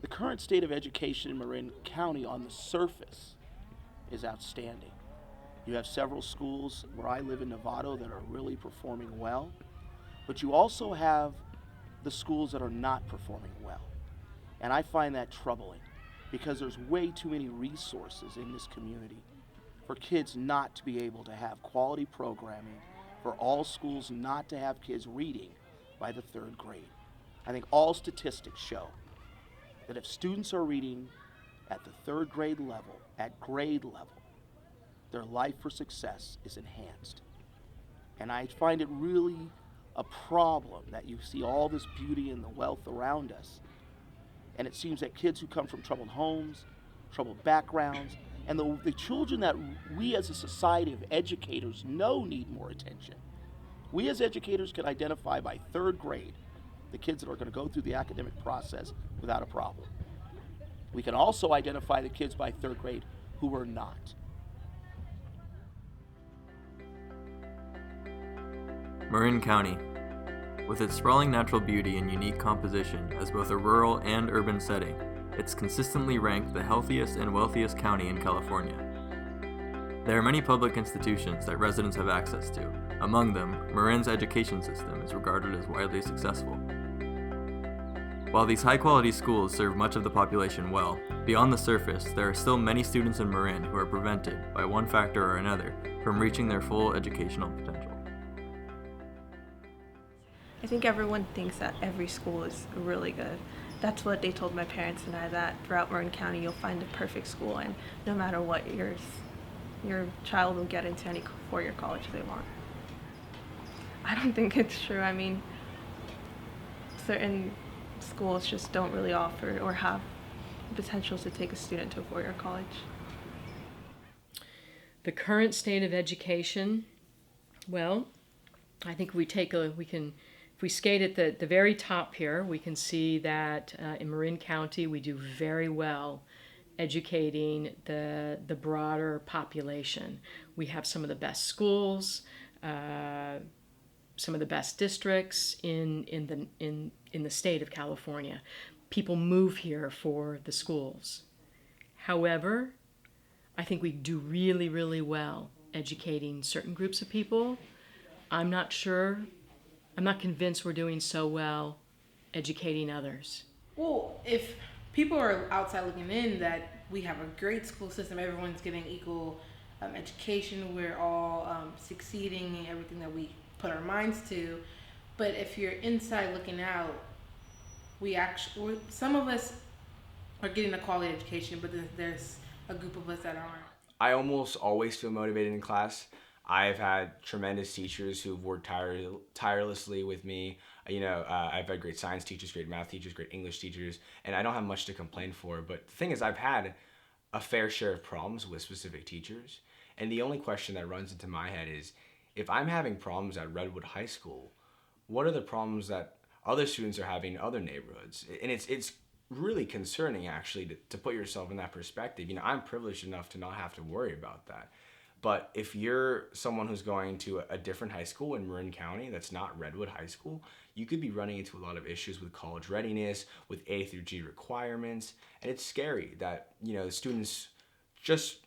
The current state of education in Marin County on the surface is outstanding. You have several schools where I live in Novato that are really performing well, but you also have the schools that are not performing well. And I find that troubling because there's way too many resources in this community for kids not to be able to have quality programming, for all schools not to have kids reading by the third grade. I think all statistics show that if students are reading at the third grade level, at grade level, their life for success is enhanced. And I find it really a problem that you see all this beauty and the wealth around us, and it seems that kids who come from troubled homes, troubled backgrounds, and the children that we as a society of educators know need more attention. We as educators can identify by third grade the kids that are going to go through the academic process without a problem. We can also identify the kids by third grade who are not. Marin County, with its sprawling natural beauty and unique composition as both a rural and urban setting, it's consistently ranked the healthiest and wealthiest county in California. There are many public institutions that residents have access to. Among them, Marin's education system is regarded as widely successful. While these high-quality schools serve much of the population well, beyond the surface, there are still many students in Marin who are prevented, by one factor or another, from reaching their full educational potential. I think everyone thinks that every school is really good. That's what they told my parents and I, that throughout Marin County you'll find the perfect school, and no matter what, your child will get into any four-year college they want. I don't think it's true. I mean, certain schools just don't really offer or have the potential to take a student to a four-year college. The current state of education, well, I think if we skate at the very top here, we can see that in Marin County we do very well educating the broader population. We have some of the best schools, some of the best districts in the state of California. People move here for the schools. However, I think we do really, really well educating certain groups of people. I'm not convinced we're doing so well educating others. Well, if people are outside looking in, that we have a great school system, everyone's getting equal education, we're all succeeding in everything that we put our minds to. But if you're inside looking out, some of us are getting a quality education, but there's a group of us that aren't. I almost always feel motivated in class. I've had tremendous teachers who've worked tirelessly with me. I've had great science teachers, great math teachers, great English teachers, and I don't have much to complain for. But the thing is, I've had a fair share of problems with specific teachers. And the only question that runs into my head is, if I'm having problems at Redwood High School, what are the problems that other students are having in other neighborhoods? And it's really concerning, actually, to put yourself in that perspective. I'm privileged enough to not have to worry about that. But if you're someone who's going to a different high school in Marin County that's not Redwood High School, you could be running into a lot of issues with college readiness, with A through G requirements. And it's scary that, students just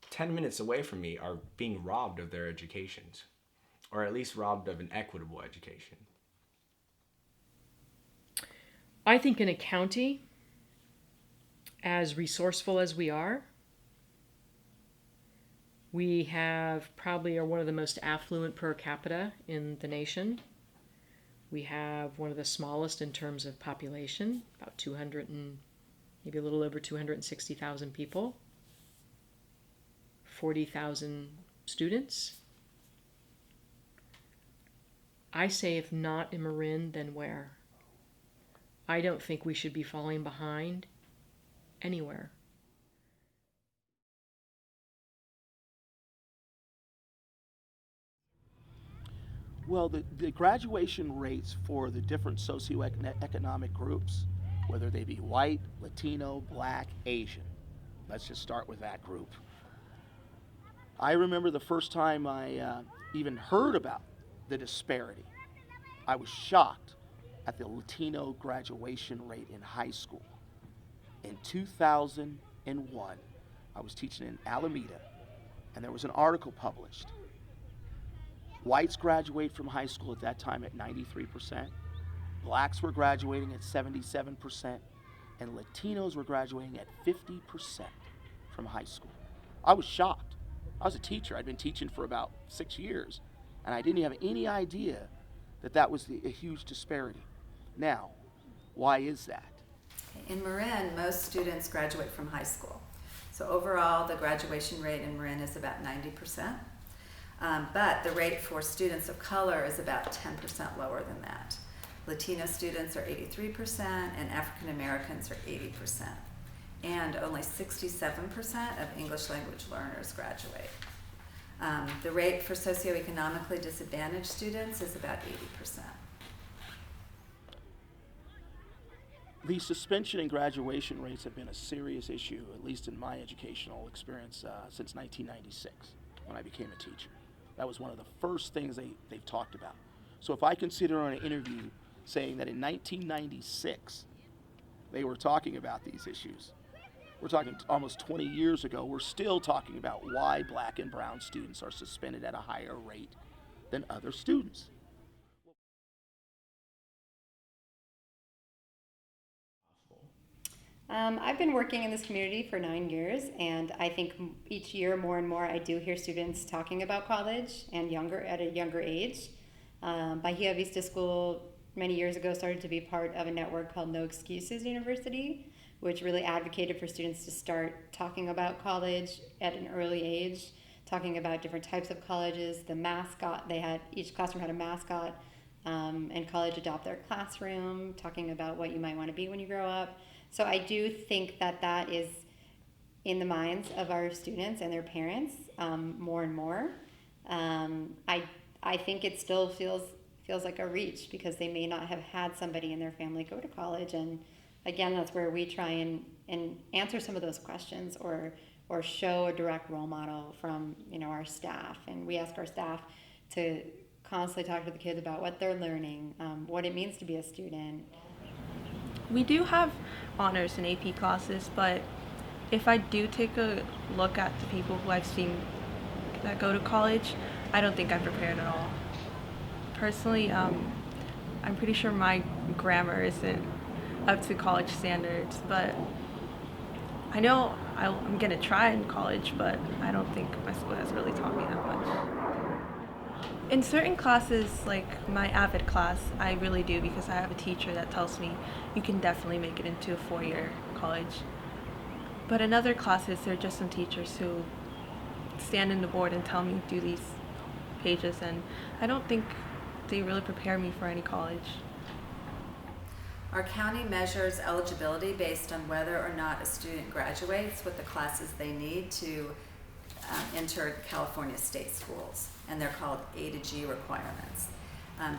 10 minutes away from me are being robbed of their educations, or at least robbed of an equitable education. I think in a county as resourceful as we are, we probably are one of the most affluent per capita in the nation. We have one of the smallest in terms of population, about 200 and maybe a little over 260,000 people, 40,000 students. I say if not in Marin, then where? I don't think we should be falling behind anywhere. Well, the graduation rates for the different socioeconomic groups, whether they be white, Latino, black, Asian, let's just start with that group. I remember the first time I even heard about the disparity. I was shocked at the Latino graduation rate in high school. In 2001, I was teaching in Alameda, and there was an article published. Whites graduate from high school at that time at 93%. Blacks were graduating at 77%, and Latinos were graduating at 50% from high school. I was shocked. I was a teacher. I'd been teaching for about 6 years, and I didn't have any idea that that was a huge disparity. Now, why is that? In Marin, most students graduate from high school. So overall, the graduation rate in Marin is about 90%. But the rate for students of color is about 10% lower than that. Latino students are 83% and African Americans are 80%. And only 67% of English language learners graduate. The rate for socioeconomically disadvantaged students is about 80%. The suspension and graduation rates have been a serious issue, at least in my educational experience, since 1996, when I became a teacher. That was one of the first things they've talked about. So if I consider on an interview saying that in 1996 they were talking about these issues, we're talking almost 20 years ago, we're still talking about why black and brown students are suspended at a higher rate than other students. I've been working in this community for 9 years, and I think each year more and more I do hear students talking about college and at a younger age. Bahia Vista School many years ago started to be part of a network called No Excuses University, which really advocated for students to start talking about college at an early age, talking about different types of colleges, the mascot, each classroom had a mascot, and college adopt their classroom, talking about what you might want to be when you grow up. So I do think that is in the minds of our students and their parents more and more. I think it still feels like a reach because they may not have had somebody in their family go to college, and again, that's where we try and answer some of those questions or show a direct role model from our staff, and we ask our staff to constantly talk to the kids about what they're learning, what it means to be a student. We do have honors and AP classes, but if I do take a look at the people who I've seen that go to college, I don't think I'm prepared at all. Personally, I'm pretty sure my grammar isn't up to college standards, but I know I'm gonna try in college, but I don't think my school has really taught me that much. In certain classes, like my AVID class, I really do because I have a teacher that tells me you can definitely make it into a 4-year college. But in other classes, there are just some teachers who stand in the board and tell me do these pages, and I don't think they really prepare me for any college. Our county measures eligibility based on whether or not a student graduates with the classes they need to enter California state schools, and they're called A to G requirements.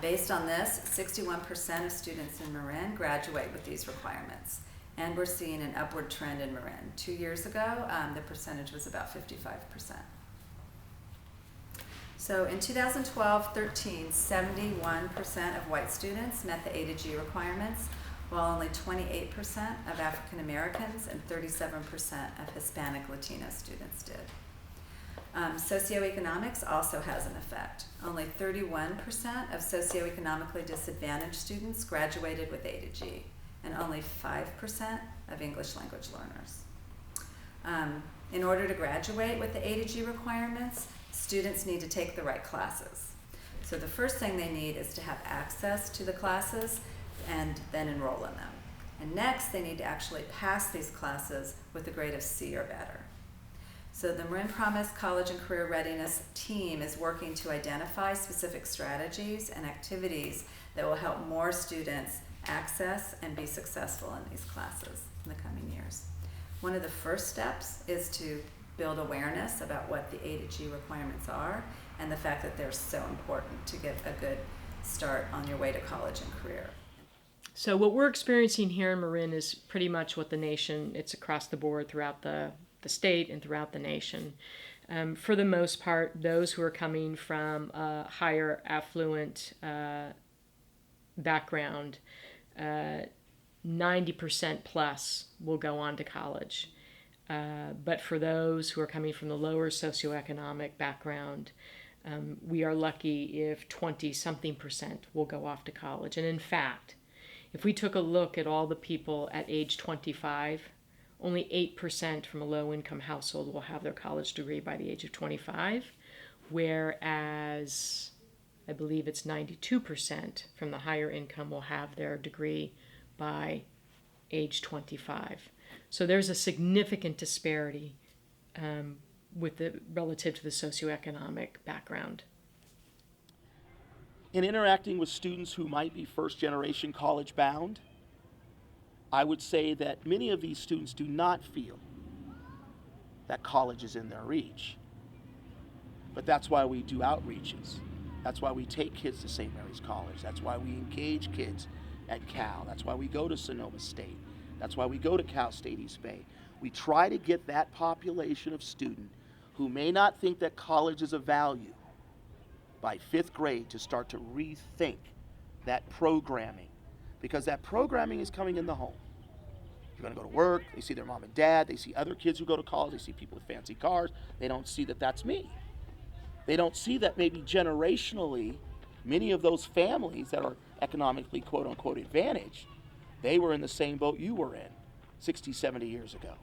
Based on this, 61% of students in Marin graduate with these requirements, and we're seeing an upward trend in Marin. 2 years ago, the percentage was about 55%. So in 2012-13, 71% of white students met the A to G requirements, while only 28% of African Americans and 37% of Hispanic Latino students did. Socioeconomics also has an effect. Only 31% of socioeconomically disadvantaged students graduated with A to G, and only 5% of English language learners. In order to graduate with the A to G requirements, students need to take the right classes. So the first thing they need is to have access to the classes and then enroll in them. And next, they need to actually pass these classes with a grade of C or better. So the Marin Promise College and Career Readiness team is working to identify specific strategies and activities that will help more students access and be successful in these classes in the coming years. One of the first steps is to build awareness about what the A to G requirements are and the fact that they're so important to get a good start on your way to college and career. So what we're experiencing here in Marin is pretty much what the nation, it's across the board throughout the state and throughout the nation. For the most part, those who are coming from a higher affluent background 90% plus will go on to college. But for those who are coming from the lower socioeconomic background, we are lucky if 20-something% will go off to college. And in fact, if we took a look at all the people at age 25, only 8% from a low-income household will have their college degree by the age of 25, whereas I believe it's 92% from the higher income will have their degree by age 25. So there's a significant disparity relative to the socioeconomic background. In interacting with students who might be first-generation college bound, I would say that many of these students do not feel that college is in their reach. But that's why we do outreaches. That's why we take kids to St. Mary's College. That's why we engage kids at Cal. That's why we go to Sonoma State. That's why we go to Cal State East Bay. We try to get that population of student who may not think that college is a value by 5th grade to start to rethink that programming, because that programming is coming in the home. You're going to go to work, they see their mom and dad, they see other kids who go to college, they see people with fancy cars, they don't see that that's me. They don't see that maybe generationally, many of those families that are economically quote unquote advantaged, they were in the same boat you were in 60, 70 years ago.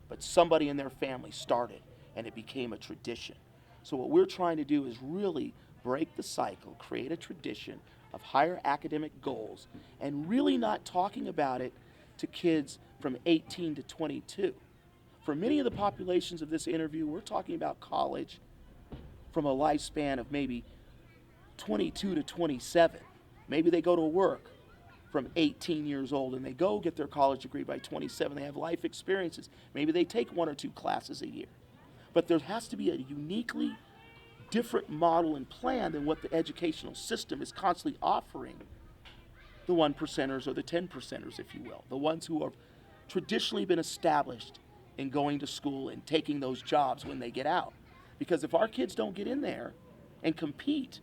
But somebody in their family started and it became a tradition. So what we're trying to do is really break the cycle, create a tradition of higher academic goals, and really not talking about it to kids from 18 to 22. For many of the populations of this interview, we're talking about college from a lifespan of maybe 22 to 27. Maybe they go to work from 18 years old and they go get their college degree by 27. They have life experiences. Maybe they take 1 or 2 classes a year. But there has to be a uniquely different model and plan than what the educational system is constantly offering the 1%ers or the 10%ers, if you will, the ones who have traditionally been established in going to school and taking those jobs when they get out. Because if our kids don't get in there and compete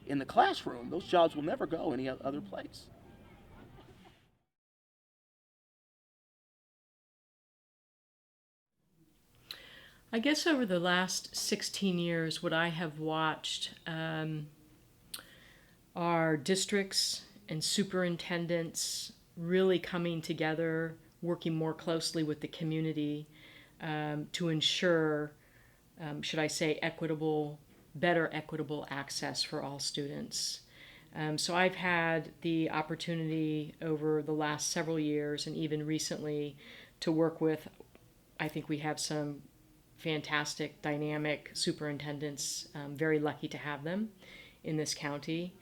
in the classroom, those jobs will never go any other place. I guess over the last 16 years, what I have watched are districts and superintendents really coming together, working more closely with the community to ensure, should I say, better equitable access for all students. So I've had the opportunity over the last several years and even recently to work with, I think we have some fantastic, dynamic superintendents, very lucky to have them in this county.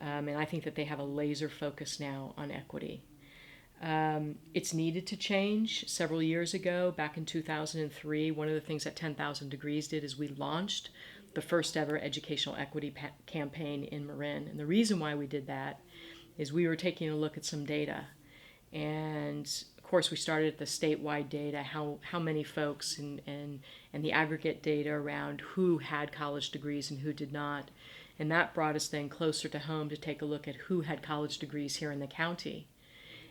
And I think that they have a laser focus now on equity. It's needed to change. Several years ago, back in 2003, one of the things that 10,000 Degrees did is we launched the first ever educational equity campaign in Marin. And the reason why we did that is we were taking a look at some data. And of course, we started at the statewide data, how many folks and the aggregate data around who had college degrees and who did not. And that brought us then closer to home to take a look at who had college degrees here in the county.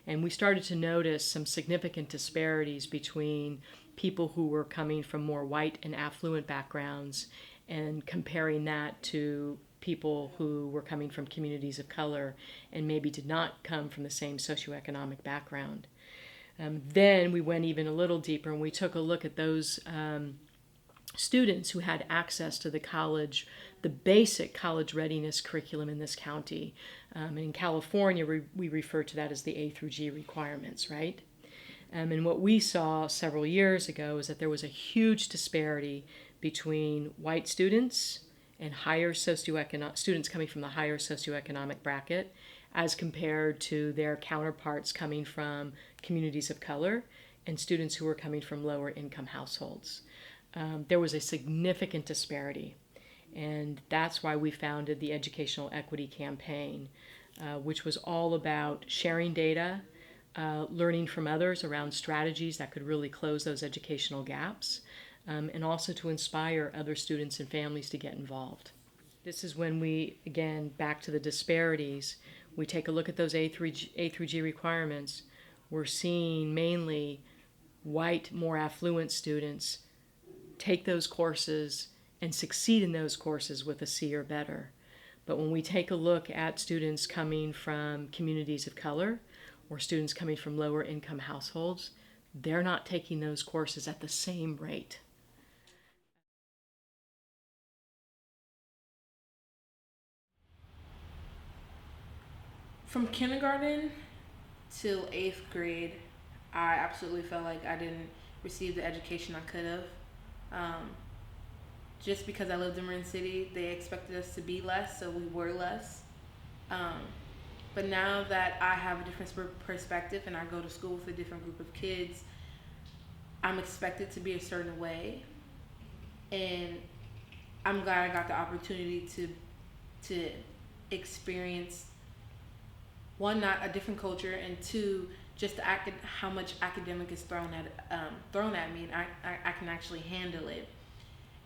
And we started to notice some significant disparities between people who were coming from more white and affluent backgrounds and comparing that to people who were coming from communities of color and maybe did not come from the same socioeconomic background. Then we went even a little deeper and we took a look at those students who had access to the basic college readiness curriculum in this county. In California, we refer to that as the A through G requirements, right? And what we saw several years ago is that there was a huge disparity between white students and students coming from the higher socioeconomic bracket as compared to their counterparts coming from communities of color and students who were coming from lower income households. There was a significant disparity, and that's why we founded the Educational Equity Campaign, which was all about sharing data, learning from others around strategies that could really close those educational gaps, and also to inspire other students and families to get involved. This is when we, again, back to the disparities, we take a look at those A through G requirements. we're seeing mainly white, more affluent students take those courses and succeed in those courses with a C or better. But when we take a look at students coming from communities of color or students coming from lower income households, they're not taking those courses at the same rate. From kindergarten till 8th grade, I absolutely felt like I didn't receive the education I could have. Just because I lived in Marin City, they expected us to be less, so we were less. But now that I have a different perspective and I go to school with a different group of kids, I'm expected to be a certain way. And I'm glad I got the opportunity to experience, one, not a different culture, and two, just how much academic is thrown at me, and I can actually handle it.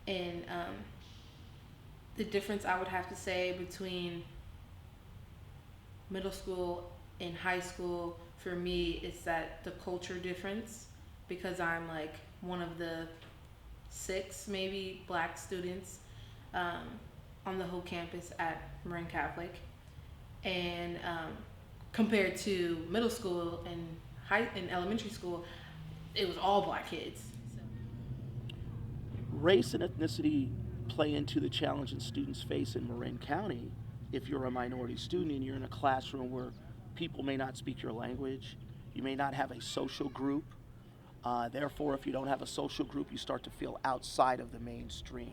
And the difference I would have to say between middle school and high school for me is that the culture difference, because I'm like one of the 6 maybe black students on the whole campus at Marin Catholic, and compared to middle school and elementary school, it was all black kids. Race and ethnicity play into the challenges students face in Marin County. If you're a minority student and you're in a classroom where people may not speak your language, you may not have a social group. Therefore, if you don't have a social group, you start to feel outside of the mainstream.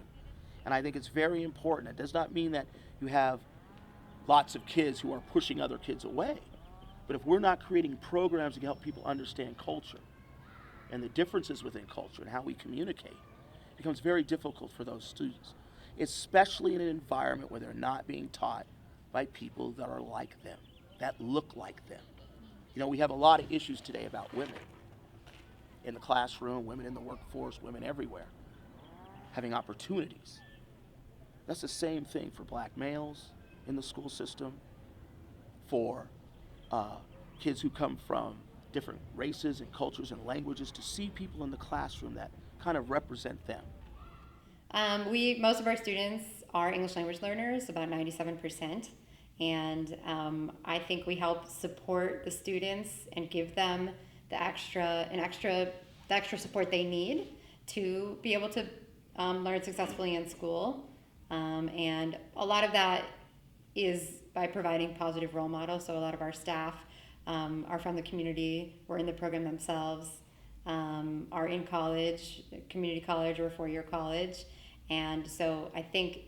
And I think it's very important. It does not mean that you have lots of kids who are pushing other kids away. But if we're not creating programs to help people understand culture and the differences within culture and how we communicate, it becomes very difficult for those students, especially in an environment where they're not being taught by people that are like them, that look like them. You know, we have a lot of issues today about women in the classroom, women in the workforce, women everywhere, having opportunities. That's the same thing for black males in the school system, for kids who come from different races and cultures and languages, to see people in the classroom that kind of represent them. Most of our students are English language learners, about 97%, and I think we help support the students and give them the extra support they need to be able to learn successfully in school, and a lot of that is by providing positive role models. So a lot of our staff are from the community, were in the program themselves, are in college, community college or 4-year college. And so I think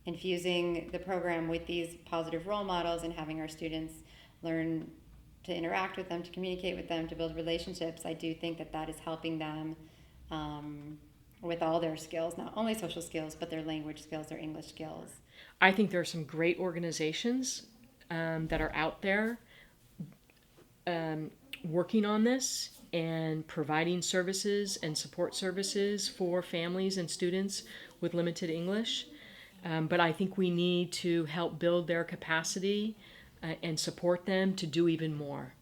infusing the program with these positive role models and having our students learn to interact with them, to communicate with them, to build relationships, I do think that that is helping them with all their skills, not only social skills, but their language skills, their English skills. I think there are some great organizations that are out there working on this and providing services and support services for families and students with limited English. But I think we need to help build their capacity and support them to do even more.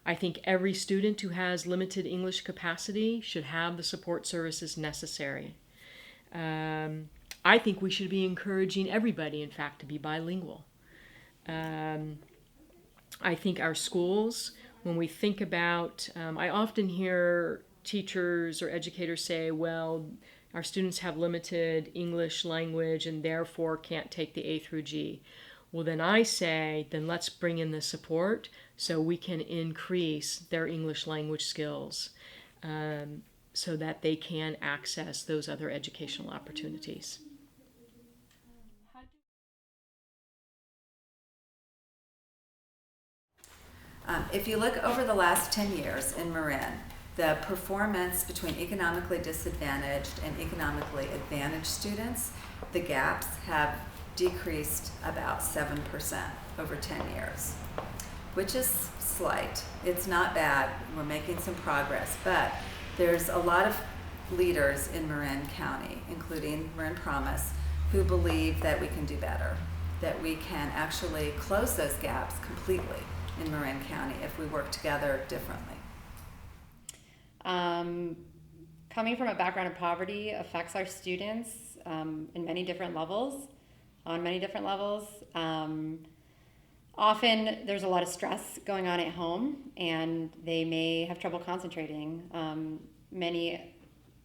I think every student who has limited English capacity should have the support services necessary. I think we should be encouraging everybody, in fact, to be bilingual. I think our schools, when we think about, I often hear teachers or educators say, well, our students have limited English language and therefore can't take the A through G. Well, then I say, then let's bring in the support so we can increase their English language skills so that they can access those other educational opportunities. If you look over the last 10 years in Marin, the performance between economically disadvantaged and economically advantaged students, the gaps have decreased about 7% over 10 years, which is slight. It's not bad. We're making some progress, but there's a lot of leaders in Marin County, including Marin Promise, who believe that we can do better, that we can actually close those gaps completely in Marin County if we work together differently. Coming from a background of poverty affects our students in many different levels, on many different levels. Often there's a lot of stress going on at home, and they may have trouble concentrating. Many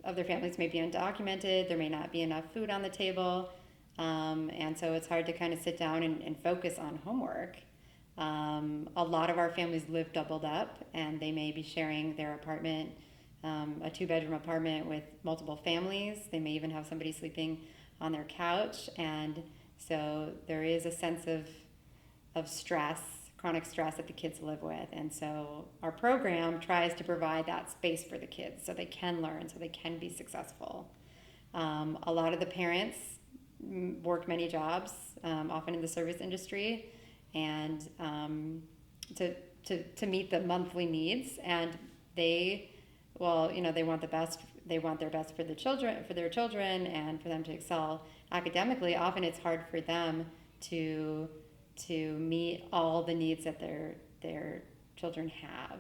of their families may be undocumented. There may not be enough food on the table, and so it's hard to kind of sit down and focus on homework. A lot of our families live doubled up, and they may be sharing their apartment, a 2-bedroom apartment with multiple families. They may even have somebody sleeping on their couch, and so there is a sense of stress, chronic stress that the kids live with. And so our program tries to provide that space for the kids so they can learn, so they can be successful. A lot of the parents work many jobs, often in the service industry, and to meet the monthly needs. And they want the best. They want their best for their children, and for them to excel academically. Often it's hard for them to meet all the needs that their children have.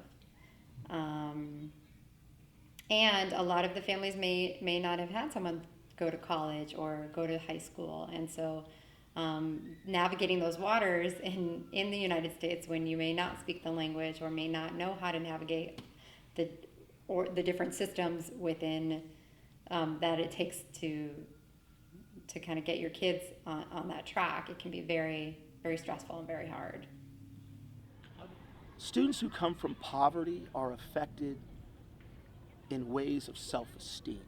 And a lot of the families may not have had someone go to college or go to high school. And so navigating those waters in the United States, when you may not speak the language or may not know how to navigate the different systems within that it takes to kind of get your kids on that track, it can be very, very stressful and very hard. Students who come from poverty are affected in ways of self-esteem,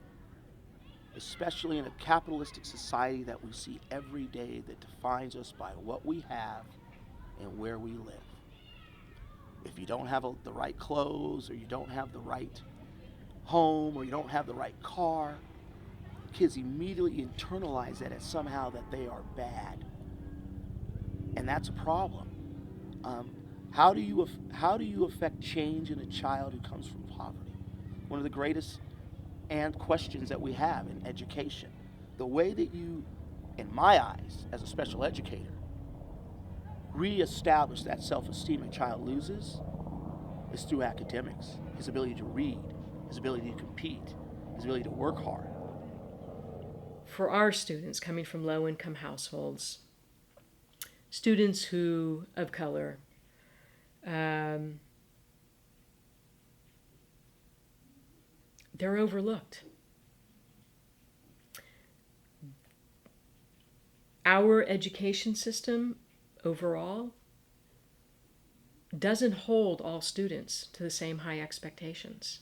especially in a capitalistic society that we see every day that defines us by what we have and where we live. If you don't have the right clothes, or you don't have the right home, or you don't have the right car, kids immediately internalize that as somehow that they are bad. And that's a problem. How do you affect change in a child who comes from poverty? One of the greatest questions that we have in education. The way that you, in my eyes, as a special educator, reestablish that self-esteem a child loses is through academics. His ability to read, his ability to compete, his ability to work hard. For our students coming from low-income households, students of color, they're overlooked. Our education system overall doesn't hold all students to the same high expectations.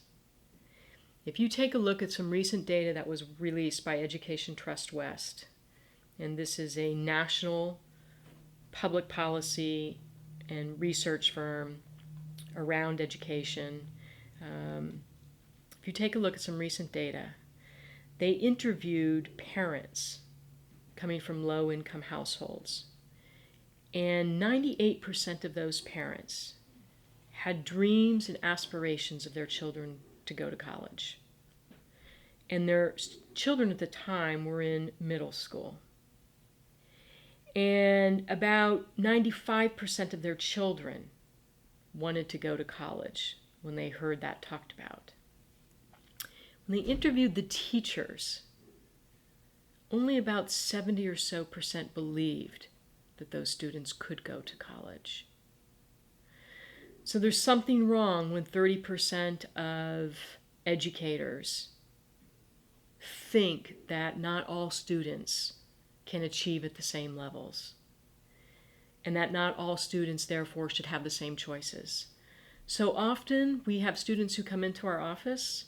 If you take a look at some recent data that was released by Education Trust West, and this is a national public policy and research firm around education, if you take a look at some recent data, they interviewed parents coming from low-income households, and 98% of those parents had dreams and aspirations of their children to go to college. And their children at the time were in middle school. And about 95% of their children wanted to go to college when they heard that talked about. When they interviewed the teachers, only about 70% or so believed that those students could go to college. So there's something wrong when 30% of educators think that not all students can achieve at the same levels, and that not all students therefore should have the same choices. So often we have students who come into our office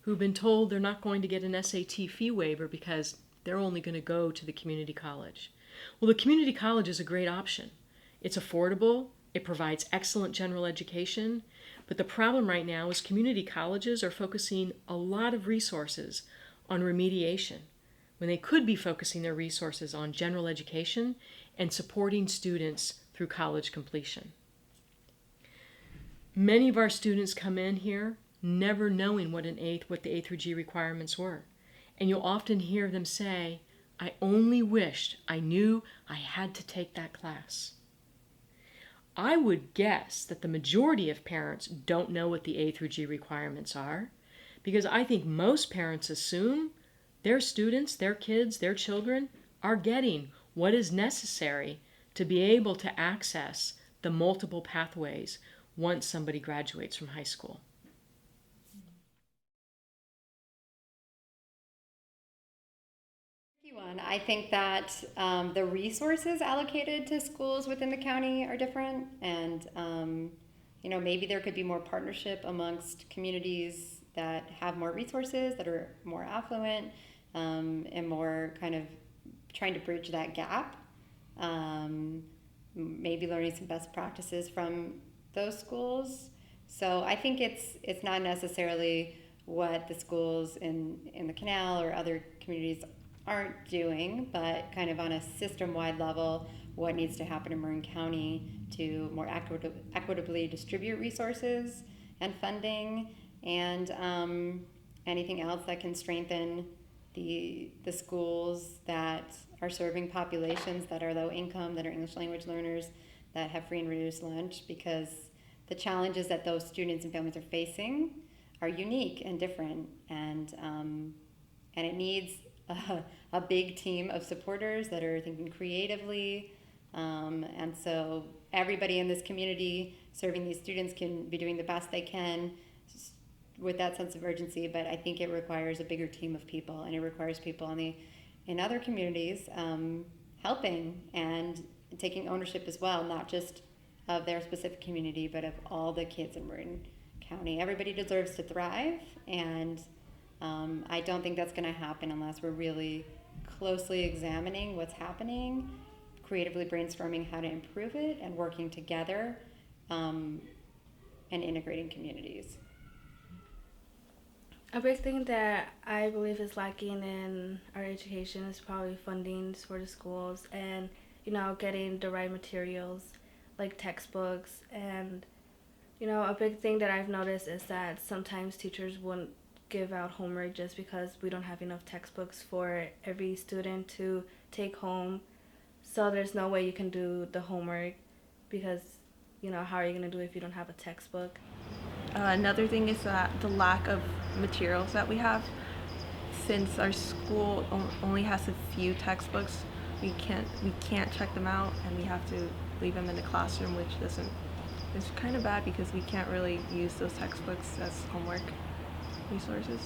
who've been told they're not going to get an SAT fee waiver because they're only going to go to the community college. Well, the community college is a great option. It's affordable, it provides excellent general education, but the problem right now is community colleges are focusing a lot of resources on remediation when they could be focusing their resources on general education and supporting students through college completion. Many of our students come in here never knowing what the A through G requirements were. And you'll often hear them say, I only wished I knew I had to take that class. I would guess that the majority of parents don't know what the A through G requirements are, because I think most parents assume their students, their kids, their children are getting what is necessary to be able to access the multiple pathways once somebody graduates from high school. I think that the resources allocated to schools within the county are different, and maybe there could be more partnership amongst communities that have more resources, that are more affluent, and more kind of trying to bridge that gap. Maybe learning some best practices from those schools. So I think it's not necessarily what the schools in the canal or other communities aren't doing, but kind of on a system-wide level, what needs to happen in Marin County to more equitably distribute resources and funding, and anything else that can strengthen the schools that are serving populations that are low income, that are English language learners, that have free and reduced lunch, because the challenges that those students and families are facing are unique and different, and it needs a big team of supporters that are thinking creatively, and so everybody in this community serving these students can be doing the best they can with that sense of urgency, but I think it requires a bigger team of people, and it requires people in other communities helping and taking ownership as well, not just of their specific community, but of all the kids in Marin County. Everybody deserves to thrive, and I don't think that's going to happen unless we're really closely examining what's happening, creatively brainstorming how to improve it, and working together and integrating communities. A big thing that I believe is lacking in our education is probably funding for the schools, and getting the right materials like textbooks. And a big thing that I've noticed is that sometimes teachers wouldn't give out homework just because we don't have enough textbooks for every student to take home. So there's no way you can do the homework because how are you going to do it if you don't have a textbook? Another thing is that the lack of materials that we have. Since our school only has a few textbooks, we can't check them out, and we have to leave them in the classroom, which it's kind of bad because we can't really use those textbooks as homework resources.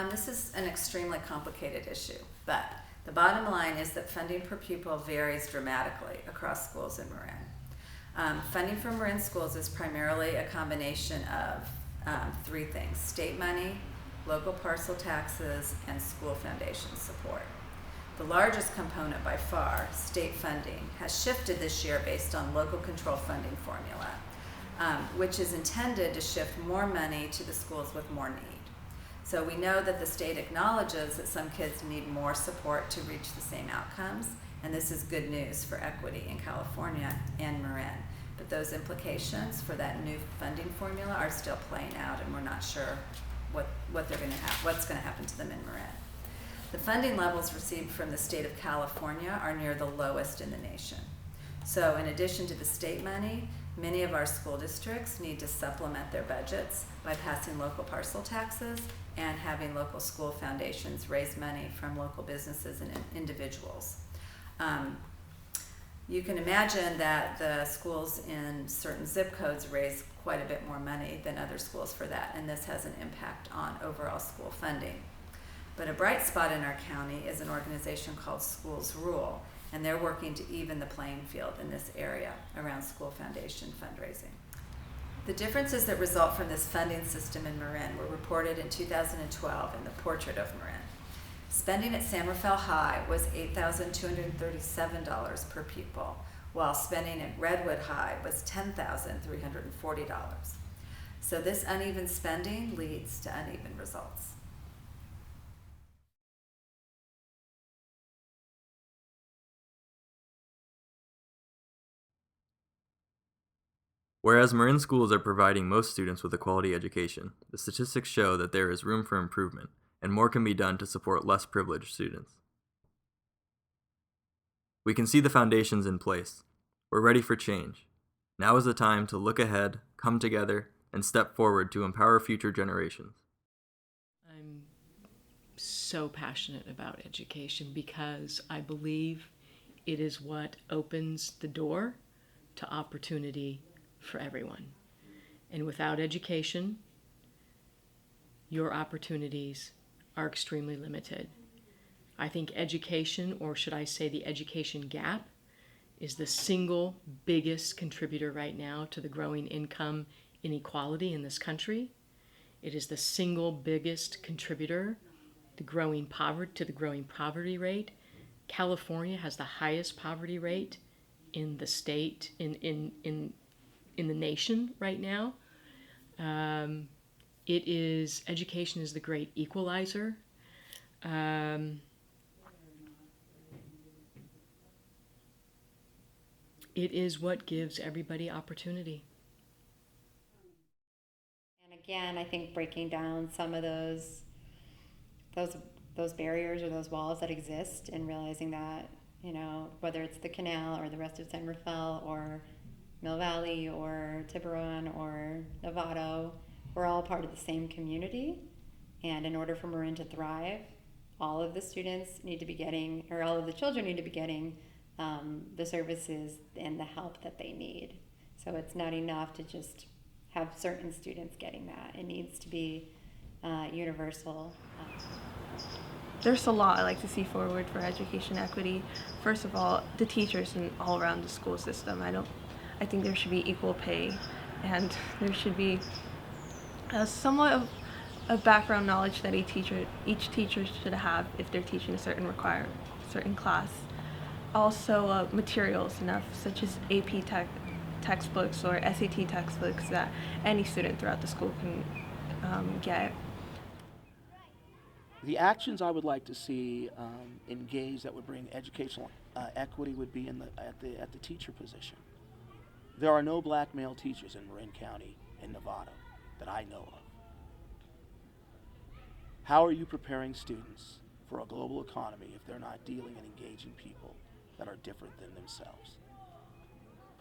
This is an extremely complicated issue, but the bottom line is that funding per pupil varies dramatically across schools in Marin. Funding for Marin schools is primarily a combination of three things: state money, local parcel taxes, and school foundation support. The largest component by far, state funding, has shifted this year based on local control funding formula, which is intended to shift more money to the schools with more need. So we know that the state acknowledges that some kids need more support to reach the same outcomes, and this is good news for equity in California and Marin. But those implications for that new funding formula are still playing out, and we're not sure what's going to happen to them in Marin. The funding levels received from the state of California are near the lowest in the nation. So in addition to the state money, many of our school districts need to supplement their budgets by passing local parcel taxes and having local school foundations raise money from local businesses and individuals. You can imagine that the schools in certain zip codes raise quite a bit more money than other schools for that, and this has an impact on overall school funding. But a bright spot in our county is an organization called Schools Rule, and they're working to even the playing field in this area around school foundation fundraising. The differences that result from this funding system in Marin were reported in 2012 in the Portrait of Marin. Spending at San Rafael High was $8,237 per pupil, while spending at Redwood High was $10,340. So this uneven spending leads to uneven results. Whereas Marin schools are providing most students with a quality education, the statistics show that there is room for improvement, and more can be done to support less privileged students. We can see the foundations in place. We're ready for change. Now is the time to look ahead, come together, and step forward to empower future generations. I'm so passionate about education because I believe it is what opens the door to opportunity for everyone. And without education, your opportunities are extremely limited. I think education, or should I say the education gap, is the single biggest contributor right now to the growing income inequality in this country. It is the single biggest contributor to the growing poverty rate. California has the highest poverty rate in the state, in the nation right now. Education is the great equalizer. It is what gives everybody opportunity. And again, I think breaking down some of those barriers or those walls that exist, and realizing that, you know, whether it's the canal or the rest of San Rafael or Mill Valley or Tiburon or Novato, we're all part of the same community. And in order for Marin to thrive, all of the students need to be getting, or all of the children need to be getting the services and the help that they need. So it's not enough to just have certain students getting that. It needs to be universal. There's a lot I like to see forward for education equity. First of all, the teachers and all around the school system. I think there should be equal pay, and there should be somewhat of a background knowledge that each teacher should have if they're teaching a certain class. Also, materials enough, such as AP textbooks or SAT textbooks that any student throughout the school can get. The actions I would like to see engaged that would bring educational equity would be at the teacher position. There are no black male teachers in Marin County in Nevada that I know of. How are you preparing students for a global economy if they're not dealing and engaging people that are different than themselves?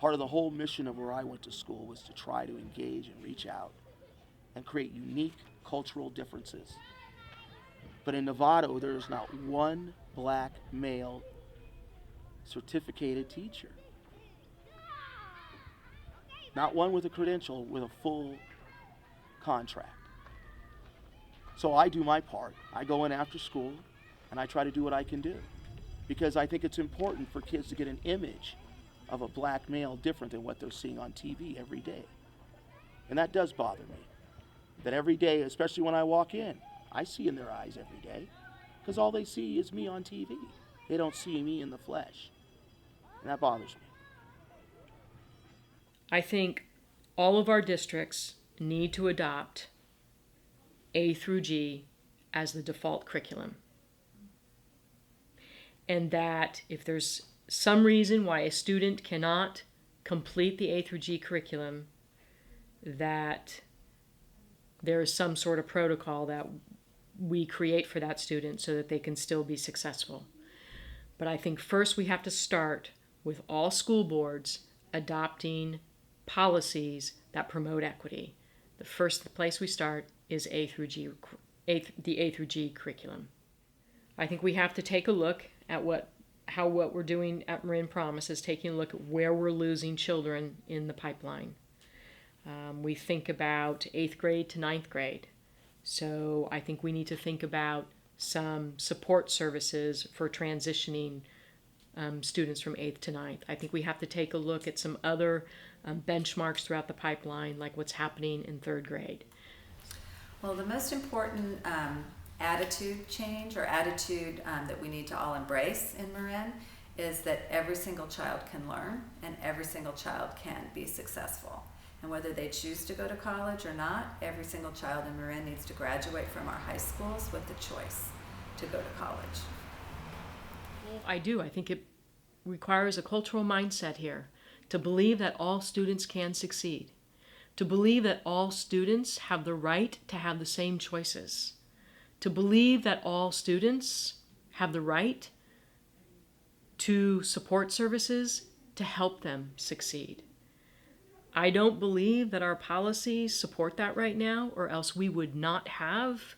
Part of the whole mission of where I went to school was to try to engage and reach out and create unique cultural differences. But in Nevada, there is not one black male certificated teacher. Not one with a credential with a full contract. So I do my part. I go in after school and I try to do what I can do, because I think it's important for kids to get an image of a black male different than what they're seeing on TV every day. And that does bother me. That every day, especially when I walk in, I see in their eyes every day, because all they see is me on TV. They don't see me in the flesh. And that bothers me. I think all of our districts need to adopt A through G as the default curriculum. And that if there's some reason why a student cannot complete the A through G curriculum, that there is some sort of protocol that we create for that student so that they can still be successful. But I think first we have to start with all school boards adopting policies that promote equity. The first place we start is the A through G curriculum. I think we have to take a look at what we're doing at Marin Promise is taking a look at where we're losing children in the pipeline. We think about 8th grade to 9th grade. So I think we need to think about some support services for transitioning students from 8th to 9th. I think we have to take a look at some other benchmarks throughout the pipeline, like what's happening in 3rd grade. Well, the most important attitude change or attitude that we need to all embrace in Marin is that every single child can learn and every single child can be successful. And whether they choose to go to college or not, every single child in Marin needs to graduate from our high schools with the choice to go to college. I do. I think it requires a cultural mindset here to believe that all students can succeed, to believe that all students have the right to have the same choices, to believe that all students have the right to support services to help them succeed. I don't believe that our policies support that right now, or else we would not have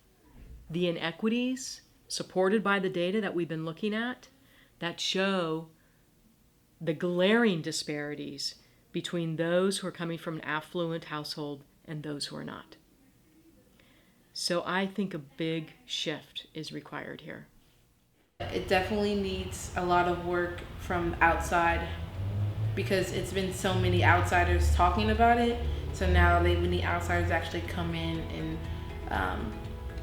the inequities supported by the data that we've been looking at that show the glaring disparities between those who are coming from an affluent household and those who are not. So I think a big shift is required here. It definitely needs a lot of work from outside because it's been so many outsiders talking about it. So now we need outsiders to actually come in and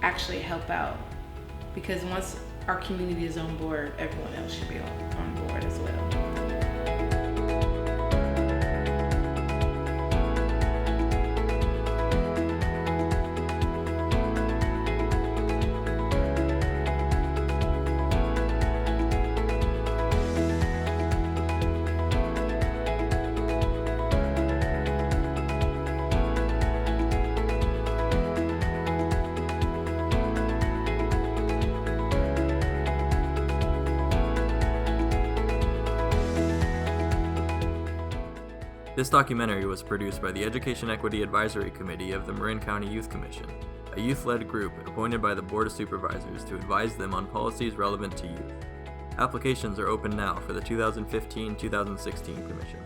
actually help out. Because once our community is on board, everyone else should be on board as well. This documentary was produced by the Education Equity Advisory Committee of the Marin County Youth Commission, a youth-led group appointed by the Board of Supervisors to advise them on policies relevant to youth. Applications are open now for the 2015-2016 Commission.